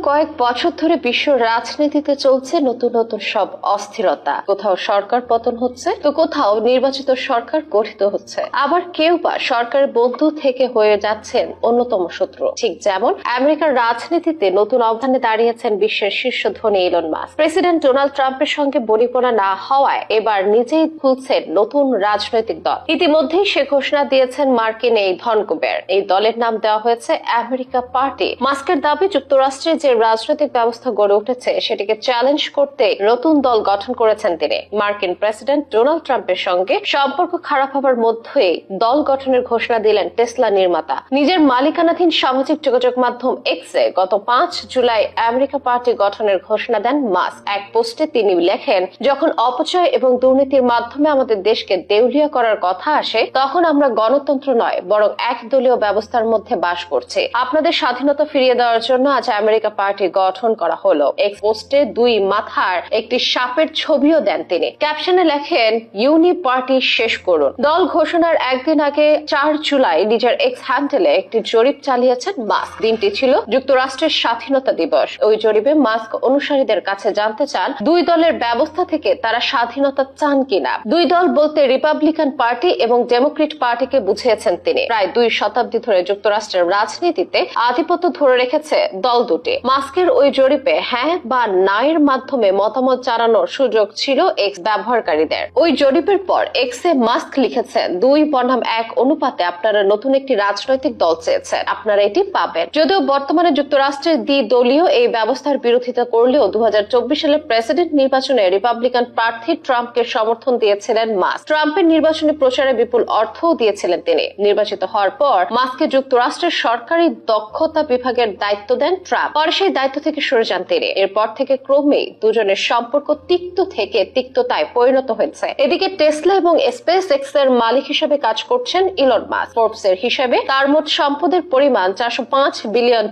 কয়েক বছর ধরে বিশ্ব রাজনীতিতে চলছে নতুন নতুন সব অস্থিরতা। কোথাও সরকার পতন হচ্ছে, তো কোথাও নির্বাচিত সরকার গঠিত হচ্ছে, আবার কেউ বা সরকারের বন্ধু থেকে হয়ে যাচ্ছেন অন্যতম শত্রু। ঠিক যেমন আমেরিকার রাজনীতিতে নতুন অবস্থানে দাঁড়িয়েছেন বিশ্বের শীর্ষ ধনী ইলন মাস্ক। প্রেসিডেন্ট ডোনাল্ড ট্রাম্পের সঙ্গে বনিবনা না হওয়ায় এবার নিজেই খুলছেন নতুন রাজনৈতিক দল। ইতিমধ্যেই সে ঘোষণা দিয়েছেন মার্কিন এই ধনকুবের। এই দলের নাম দেওয়া হয়েছে আমেরিকা পার্টি। মাস্কের দাবি, যুক্তরাষ্ট্র যে রাজনৈতিক ব্যবস্থা গড়ে উঠেছে সেটিকে চ্যালেঞ্জ করতে নতুন দল গঠন করেছেন তিনি। মার্কিন প্রেসিডেন্ট ডোনাল্ড ট্রাম্পের সঙ্গে সম্পর্ক খারাপ হবার মধ্যেই দল গঠনের ঘোষণা দিলেন টেসলা নির্মাতা। নিজের মালিকানাধীন সামাজিক যোগাযোগ মাধ্যম এক্সে গত 5 জুলাই আমেরিকা পার্টি গঠনের ঘোষণা দেন মাস্ক। এক পোস্টে তিনি লেখেন, যখন অপচয় এবং দুর্নীতির মাধ্যমে আমাদের দেশকে দেউলিয়া করার কথা আসে, তখন আমরা গণতন্ত্র নয় বরং একদলীয় ব্যবস্থার মধ্যে বাস করছি। আপনাদের স্বাধীনতা ফিরিয়ে দেওয়ার জন্য আজ আমেরিকা পার্টি গঠন করা হলো। এক্স পোস্টে 2 মাথার একটি সাপের ছবিও দেন তিনি। ক্যাপশনে লেখেন, ইউনি পার্টি শেষ করুন। দল ঘোষণার একদিন আগে 4 জুলাই নিজের এক্স হ্যান্ডেলে একটি জরিপ চালিয়েছেন মাস্ক। দিনটি ছিল যুক্তরাষ্ট্রের স্বাধীনতা দিবস। ওই জরিপে মাস্ক অনুসারীদের কাছে জানতে চান, 2 দলের ব্যবস্থা থেকে তারা স্বাধীনতা চান কিনা। 2 দল বলতে রিপাবলিকান পার্টি এবং ডেমোক্রেট পার্টিকে বুঝিয়েছেন তিনি। প্রায় 2 শতাব্দী ধরে যুক্তরাষ্ট্রের রাজনীতিতে আধিপত্য ধরে রেখেছে দল দুটি। মাস্কের ওই জরিপে হ্যাঁ বা না এর মাধ্যমে মতামত জানানোর সুযোগ ছিল এক্স ব্যবহারকারীদের। ওই জরিপের পর এক্সে মাস্ক লিখেছেন, 2:1 অনুপাতে আপনারা নতুন একটি রাজনৈতিক দল চেয়েছেন, আপনারা এটি পাবেন। যদিও বর্তমানে যুক্তরাষ্ট্রের দ্বিদলীয় এই ব্যবস্থার বিরোধিতা করলেও 2024 সালের প্রেসিডেন্ট নির্বাচনে রিপাবলিকান প্রার্থী ট্রাম্পকে সমর্থন দিয়েছিলেন মাস্ক। ট্রাম্পের নির্বাচনী প্রচারে বিপুল অর্থও দিয়েছিলেন তিনি। নির্বাচিত হওয়ার পর মাস্ককে যুক্তরাষ্ট্রের সরকারি দক্ষতা বিভাগের দায়িত্ব দেন ট্রাম্প। পরে সেই দায়িত্ব থেকে সরে যান তিনি। এরপর থেকে ক্রমেই দুজনের সম্পর্ক তিক্ত থেকে তিক্ততায় পরিণত হয়েছে। এদিকে টেসলা এবং স্পেস এক্স এর মালিক হিসেবে কাজ করছেন ইলন মাস্ক। ফোর্বস এর হিসেবে তার মোট সম্পদের পরিমাণ $405 বিলিয়ন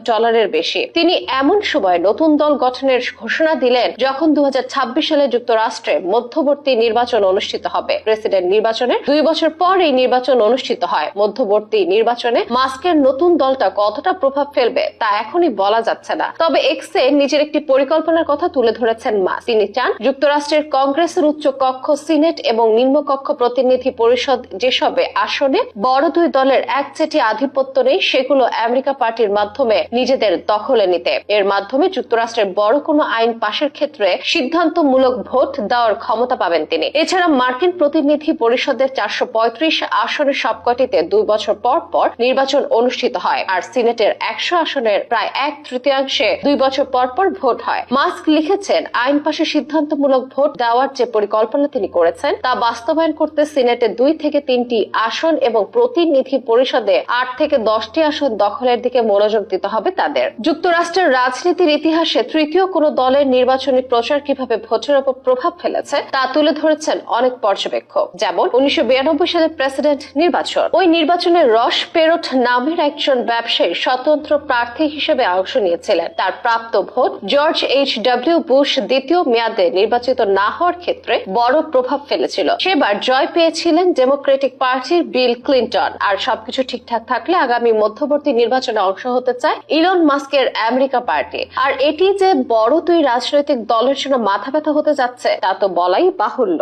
বেশি। তিনি এমন সময় নতুন দল গঠনের ঘোষণা দিলেন যখন 2026 সালে যুক্তরাষ্ট্রে মধ্যবর্তী নির্বাচন অনুষ্ঠিত হবে। প্রেসিডেন্ট নির্বাচনের 2 বছর পর এই নির্বাচন অনুষ্ঠিত হয়। মধ্যবর্তী নির্বাচনে মাস্কের নতুন দলটা কতটা প্রভাব ফেলবে তা এখনই বলা যাচ্ছে না। তবে এক্সে নিজের একটি পরিকল্পনার কথা তুলে ধরেছেন মাস্ক। তিনি চান যুক্তরাষ্ট্রের কংগ্রেসের উচ্চ কক্ষ, সিনেট এবং নিম্নকক্ষ প্রতিনিধি পরিষদ যেসবে আসনে বড় 2 দলের একচেটি আধিপত্য নেই, সেগুলো আমেরিকা পার্টির মাধ্যমে নিজেদের দখলে নিতে। এর মাধ্যমে যুক্তরাষ্ট্রের বড় কোনো আইন পাশের ক্ষেত্রে সিদ্ধান্তমূলক ভোট দেওয়ার ক্ষমতা পাবেন তিনি। এছাড়া মার্কিন প্রতিনিধি পরিষদের 435 আসনের সবকটিতে 2 বছর পর পর নির্বাচন অনুষ্ঠিত হয়, আর সিনেটের 100 আসনের প্রায় 1/3 2 বছর পর পর ভোট হয়। মাস্ক লিখেছেন, আইন পাশে সিদ্ধান্তমূলক ভোট দেওয়ার যে পরিকল্পনা তিনি করেছেন তা বাস্তবায়ন করতে সিনেটে 2 থেকে 3টি আসন এবং প্রতিনিধি পরিষদে 8 থেকে 10টি আসন দখলের দিকে মনোযোগ দিতে হবে তাদের। যুক্তরাষ্ট্রের রাজনীতির ইতিহাসে তৃতীয় কোনো দলের নির্বাচনী প্রচার কিভাবে ভোটের উপর প্রভাব ফেলেছে তা তুলে ধরেছেন অনেক পর্যবেক্ষক। যেমন 1992 সালের প্রেসিডেন্ট নির্বাচন। ওই নির্বাচনে রস পেরট নামের একজন ব্যবসায়ী স্বতন্ত্র প্রার্থী হিসেবে অংশ নিয়েছিলেন। তার প্রাপ্ত ভোট জর্জ H.W. বুশ দ্বিতীয় মেয়াদে নির্বাচিত না হওয়ার ক্ষেত্রে বড় প্রভাব ফেলেছিল। সেবার জয় পেয়েছিলেন ডেমোক্রেটিক পার্টির বিল ক্লিন্টন। আর সবকিছু ঠিকঠাক থাকলে আগামী মধ্যবর্তী নির্বাচনে অংশ হতে চায় ইলন মাস্কের আমেরিকা পার্টি। আর এটি যে বড় 2 রাজনৈতিক দলের জন্য মাথা ব্যথা হতে যাচ্ছে তা তো বলাই বাহুল্য।